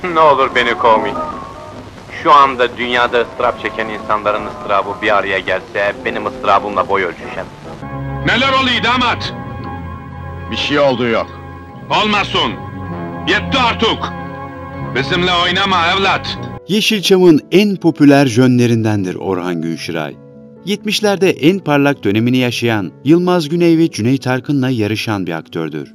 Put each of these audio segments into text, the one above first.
Ne olur beni kovmayın. Şu anda dünyada ıstırap çeken insanların ıstırabı bir araya gelse, benim ıstırabımla boy ölçüşemez. Neler oluyor damat? Bir şey olduğu yok. Olmasın. Yetti artık. Bizimle oynama evlat. Yeşilçam'ın en popüler jönlerindendir Orhan Günşiray. 70'lerde en parlak dönemini yaşayan, Yılmaz Güney ve Cüneyt Arkın'la yarışan bir aktördür.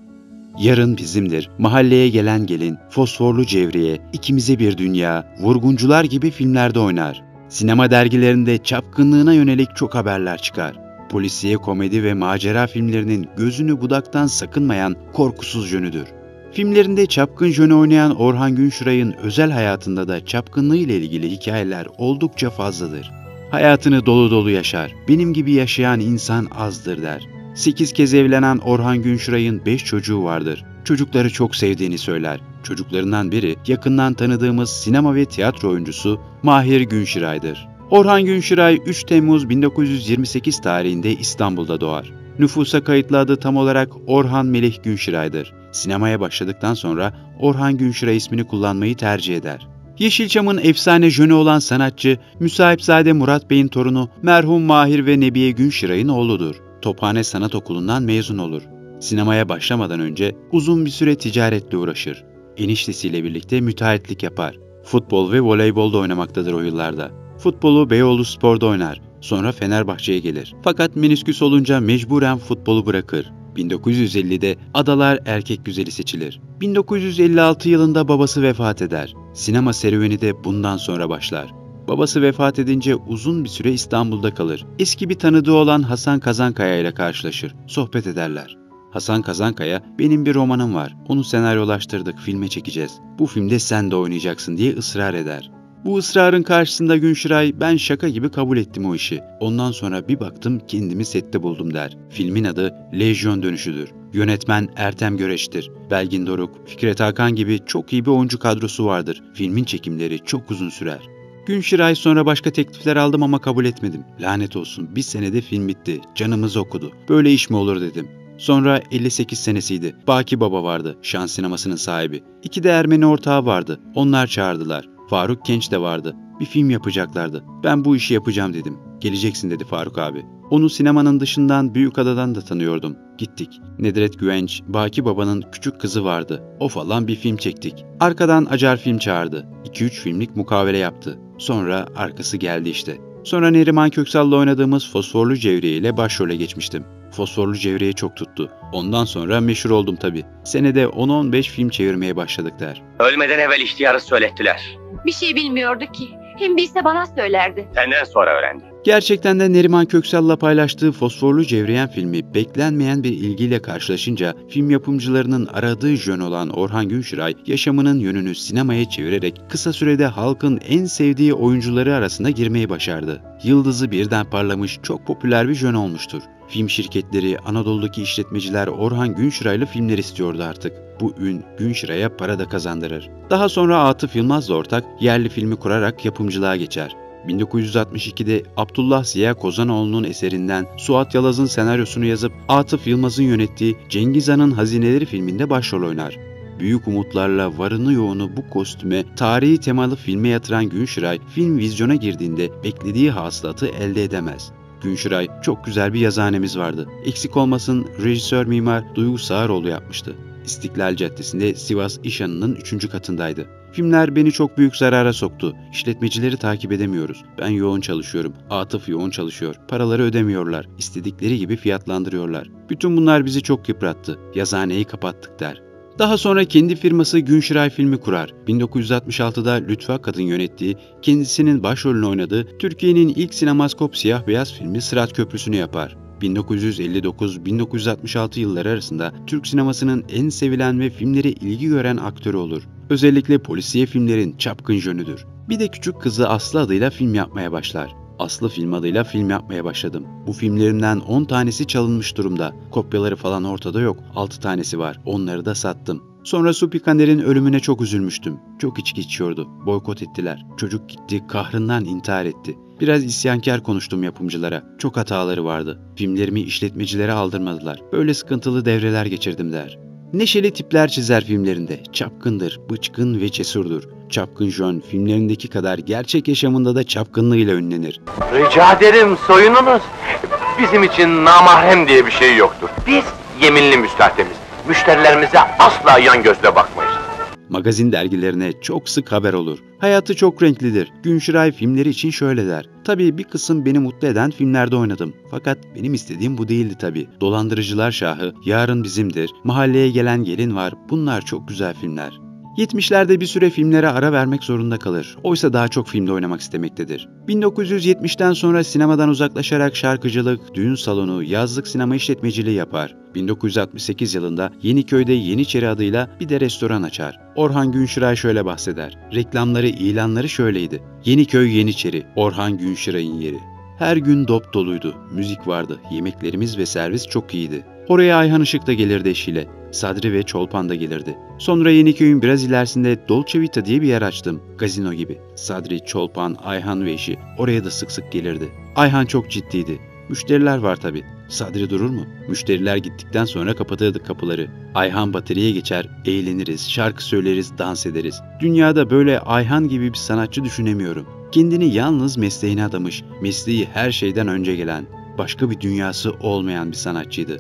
Yarın Bizimdir, Mahalleye Gelen Gelin, Fosforlu Cevriye, İkimize Bir Dünya, Vurguncular gibi filmlerde oynar. Sinema dergilerinde çapkınlığına yönelik çok haberler çıkar. Polisiye komedi ve macera filmlerinin gözünü budaktan sakınmayan korkusuz jönüdür. Filmlerinde çapkın jönü oynayan Orhan Günşiray'ın özel hayatında da çapkınlığı ile ilgili hikayeler oldukça fazladır. Hayatını dolu dolu yaşar, benim gibi yaşayan insan azdır der. 8 kez evlenen Orhan Günşiray'ın 5 çocuğu vardır. Çocukları çok sevdiğini söyler. Çocuklarından biri yakından tanıdığımız sinema ve tiyatro oyuncusu Mahir Günşiray'dır. Orhan Günşiray 3 Temmuz 1928 tarihinde İstanbul'da doğar. Nüfusa kayıtlı adı tam olarak Orhan Melih Günşiray'dır. Sinemaya başladıktan sonra Orhan Günşiray ismini kullanmayı tercih eder. Yeşilçam'ın efsane jönü olan sanatçı, Müsahipzade Murat Bey'in torunu merhum Mahir ve Nebiye Günşiray'ın oğludur. Tophane Sanat Okulu'ndan mezun olur. Sinemaya başlamadan önce uzun bir süre ticaretle uğraşır. Eniştesiyle birlikte müteahhitlik yapar. Futbol ve voleybolda oynamaktadır o yıllarda. Futbolu Beyoğlu Spor'da oynar. Sonra Fenerbahçe'ye gelir. Fakat menisküs olunca mecburen futbolu bırakır. 1950'de Adalar Erkek Güzeli seçilir. 1956 yılında babası vefat eder. Sinema serüveni de bundan sonra başlar. Babası vefat edince uzun bir süre İstanbul'da kalır. Eski bir tanıdığı olan Hasan Kazankaya ile karşılaşır. Sohbet ederler. Hasan Kazankaya, benim bir romanım var. Onu senaryolaştırdık, filme çekeceğiz. Bu filmde sen de oynayacaksın diye ısrar eder. Bu ısrarın karşısında Günşiray, ben şaka gibi kabul ettim o işi. Ondan sonra bir baktım kendimi sette buldum der. Filmin adı Lejyon Dönüşü'dür. Yönetmen Ertem Göreç'tir. Belgin Doruk, Fikret Hakan gibi çok iyi bir oyuncu kadrosu vardır. Filmin çekimleri çok uzun sürer. Günşiray sonra başka teklifler aldım ama kabul etmedim. Lanet olsun, bir senede film bitti. Canımız okudu. Böyle iş mi olur dedim. Sonra 58 senesiydi. Baki Baba vardı, Şans Sineması'nın sahibi. 2 de Ermeni ortağı vardı. Onlar çağırdılar. Faruk Genç de vardı. Bir film yapacaklardı. Ben bu işi yapacağım dedim. Geleceksin dedi Faruk abi. Onu sinemanın dışından Büyükada'dan da tanıyordum. Gittik. Nedret Güvenç, Baki Baba'nın küçük kızı vardı. O falan bir film çektik. Arkadan Acar Film çağırdı. 2-3 filmlik mukavele yaptı. Sonra arkası geldi işte. Sonra Neriman Köksal'la oynadığımız Fosforlu Cevriye ile başrole geçmiştim. Fosforlu Cevriye çok tuttu. Ondan sonra meşhur oldum tabii. Senede 10-15 film çevirmeye başladık der. Ölmeden evvel ihtiyarı söylettiler. Bir şey bilmiyordu ki. Hem bilse bana söylerdi. Senden sonra öğrendi. Gerçekten de Neriman Köksal'la paylaştığı Fosforlu Cevriyen filmi beklenmeyen bir ilgiyle karşılaşınca film yapımcılarının aradığı jön olan Orhan Günşiray yaşamının yönünü sinemaya çevirerek kısa sürede halkın en sevdiği oyuncuları arasına girmeyi başardı. Yıldızı birden parlamış çok popüler bir jön olmuştur. Film şirketleri, Anadolu'daki işletmeciler Orhan Günşiray'lı filmler istiyordu artık. Bu ün Günşiray'a para da kazandırır. Daha sonra Atıf Yılmaz'la ortak yerli filmi kurarak yapımcılığa geçer. 1962'de Abdullah Ziya Kozanoğlu'nun eserinden Suat Yalaz'ın senaryosunu yazıp Atıf Yılmaz'ın yönettiği Cengiz Han'ın Hazineleri filminde başrol oynar. Büyük umutlarla varını yoğunu bu kostüme, tarihi temalı filme yatıran Günşiray, film vizyona girdiğinde beklediği hasılatı elde edemez. Günşiray, çok güzel bir yazıhanemiz vardı. Eksik olmasın rejisör mimar Duygu Sağaroğlu yapmıştı. İstiklal Caddesi'nde Sivas İşhanı'nın 3. katındaydı. Filmler beni çok büyük zarara soktu. İşletmecileri takip edemiyoruz. Ben yoğun çalışıyorum. Atıf yoğun çalışıyor. Paraları ödemiyorlar. İstedikleri gibi fiyatlandırıyorlar. Bütün bunlar bizi çok yıprattı. Yazıhaneyi kapattık der. Daha sonra kendi firması Günşiray Filmi kurar. 1966'da Lütfü Akkad'ın yönettiği, kendisinin başrolünü oynadığı Türkiye'nin ilk sinemaskop siyah beyaz filmi Sırat Köprüsü'nü yapar. 1959-1966 yılları arasında Türk sinemasının en sevilen ve filmlere ilgi gören aktörü olur. Özellikle polisiye filmlerin çapkın jönüdür. Bir de küçük kızı Aslı adıyla film yapmaya başlar. Aslı film adıyla film yapmaya başladım. Bu filmlerimden 10 tanesi çalınmış durumda. Kopyaları falan ortada yok. 6 tanesi var. Onları da sattım. Sonra Supikaner'in ölümüne çok üzülmüştüm. Çok içki içiyordu. Boykot ettiler. Çocuk gitti, kahrından intihar etti. Biraz isyankar konuştum yapımcılara. Çok hataları vardı. Filmlerimi işletmecilere aldırmadılar. Böyle sıkıntılı devreler geçirdim der. Neşeli tipler çizer filmlerinde. Çapkındır, bıçkın ve cesurdur. Çapkın John filmlerindeki kadar gerçek yaşamında da çapkınlığıyla ünlenir. Rica ederim, soyununuz. Bizim için namahrem diye bir şey yoktur. Biz yeminli müstahdemiz. Müşterilerimize asla yan gözle bakmayız. Magazin dergilerine çok sık haber olur. Hayatı çok renklidir. Günşiray filmleri için şöyle der. Tabii bir kısım beni mutlu eden filmlerde oynadım. Fakat benim istediğim bu değildi tabii. Dolandırıcılar Şahı, Yarın Bizimdir, Mahalleye Gelen Gelin Var. Bunlar çok güzel filmler. 70'lerde bir süre filmlere ara vermek zorunda kalır. Oysa daha çok filmde oynamak istemektedir. 1970'ten sonra sinemadan uzaklaşarak şarkıcılık, düğün salonu, yazlık sinema işletmeciliği yapar. 1968 yılında Yeniköy'de Yeniçeri adıyla bir de restoran açar. Orhan Günşiray şöyle bahseder. Reklamları, ilanları şöyleydi. Yeniköy Yeniçeri, Orhan Günşiray'ın yeri. Her gün dop doluydu, müzik vardı, yemeklerimiz ve servis çok iyiydi. Oraya Ayhan Işık da gelirdi eşiyle. Sadri ve Çolpan da gelirdi. Sonra Yeniköy'ün biraz ilerisinde Dolce Vita diye bir yer açtım. Gazino gibi. Sadri, Çolpan, Ayhan ve eşi oraya da sık sık gelirdi. Ayhan çok ciddiydi. Müşteriler var tabii. Sadri durur mu? Müşteriler gittikten sonra kapatırdık kapıları. Ayhan bataryaya geçer, eğleniriz, şarkı söyleriz, dans ederiz. Dünyada böyle Ayhan gibi bir sanatçı düşünemiyorum. Kendini yalnız mesleğine adamış, mesleği her şeyden önce gelen, başka bir dünyası olmayan bir sanatçıydı.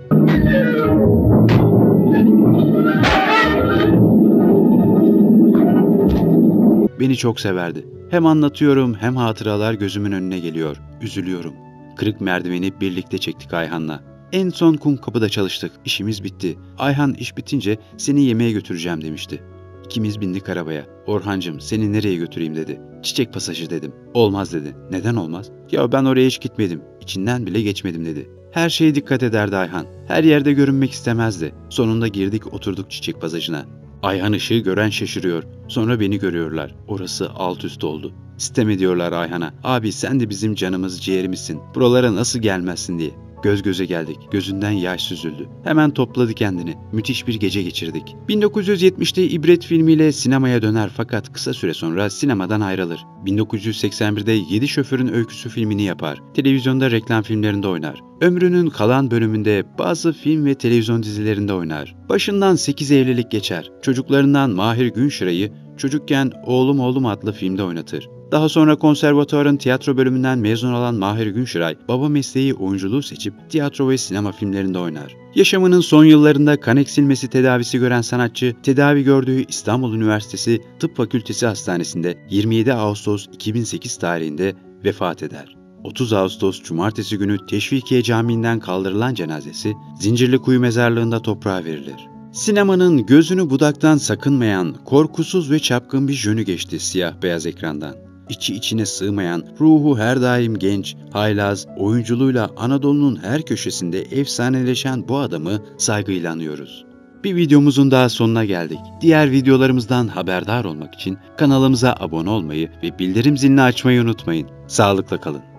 Beni çok severdi. Hem anlatıyorum hem hatıralar gözümün önüne geliyor. Üzülüyorum. Kırık merdiveni birlikte çektik Ayhan'la. En son Kumkapı'da çalıştık. İşimiz bitti. Ayhan iş bitince seni yemeğe götüreceğim demişti. İkimiz bindik arabaya. Orhancığım seni nereye götüreyim dedi. Çiçek Pasajı dedim. Olmaz dedi. Neden olmaz? Ya ben oraya hiç gitmedim. İçinden bile geçmedim dedi. Her şeye dikkat ederdi Ayhan. Her yerde görünmek istemezdi. Sonunda girdik oturduk Çiçek Pasajı'na. Ayhan ışığı gören şaşırıyor. Sonra beni görüyorlar. Orası alt üst oldu. Sitem ediyorlar Ayhan'a. Abi sen de bizim canımız ciğerimizsin. Buralara nasıl gelmezsin diye. Göz göze geldik. Gözünden yaş süzüldü. Hemen topladı kendini. Müthiş bir gece geçirdik. 1970'te İbret filmiyle sinemaya döner fakat kısa süre sonra sinemadan ayrılır. 1981'de 7 Şoförün Öyküsü filmini yapar. Televizyonda reklam filmlerinde oynar. Ömrünün kalan bölümünde bazı film ve televizyon dizilerinde oynar. Başından 8 evlilik geçer. Çocuklarından Mahir Günşiray'ı çocukken Oğlum adlı filmde oynatır. Daha sonra konservatuvarın tiyatro bölümünden mezun olan Mahir Günşiray, baba mesleği oyunculuğu seçip tiyatro ve sinema filmlerinde oynar. Yaşamının son yıllarında kan eksilmesi tedavisi gören sanatçı, tedavi gördüğü İstanbul Üniversitesi Tıp Fakültesi Hastanesi'nde 27 Ağustos 2008 tarihinde vefat eder. 30 Ağustos Cumartesi günü Teşvikiye Camii'nden kaldırılan cenazesi Zincirlikuyu Mezarlığı'nda toprağa verilir. Sinemanın gözünü budaktan sakınmayan, korkusuz ve çapkın bir jönü geçti siyah beyaz ekrandan. İçi içine sığmayan, ruhu her daim genç, haylaz, oyunculuğuyla Anadolu'nun her köşesinde efsaneleşen bu adamı saygıyla anıyoruz. Bir videomuzun daha sonuna geldik. Diğer videolarımızdan haberdar olmak için kanalımıza abone olmayı ve bildirim zilini açmayı unutmayın. Sağlıkla kalın.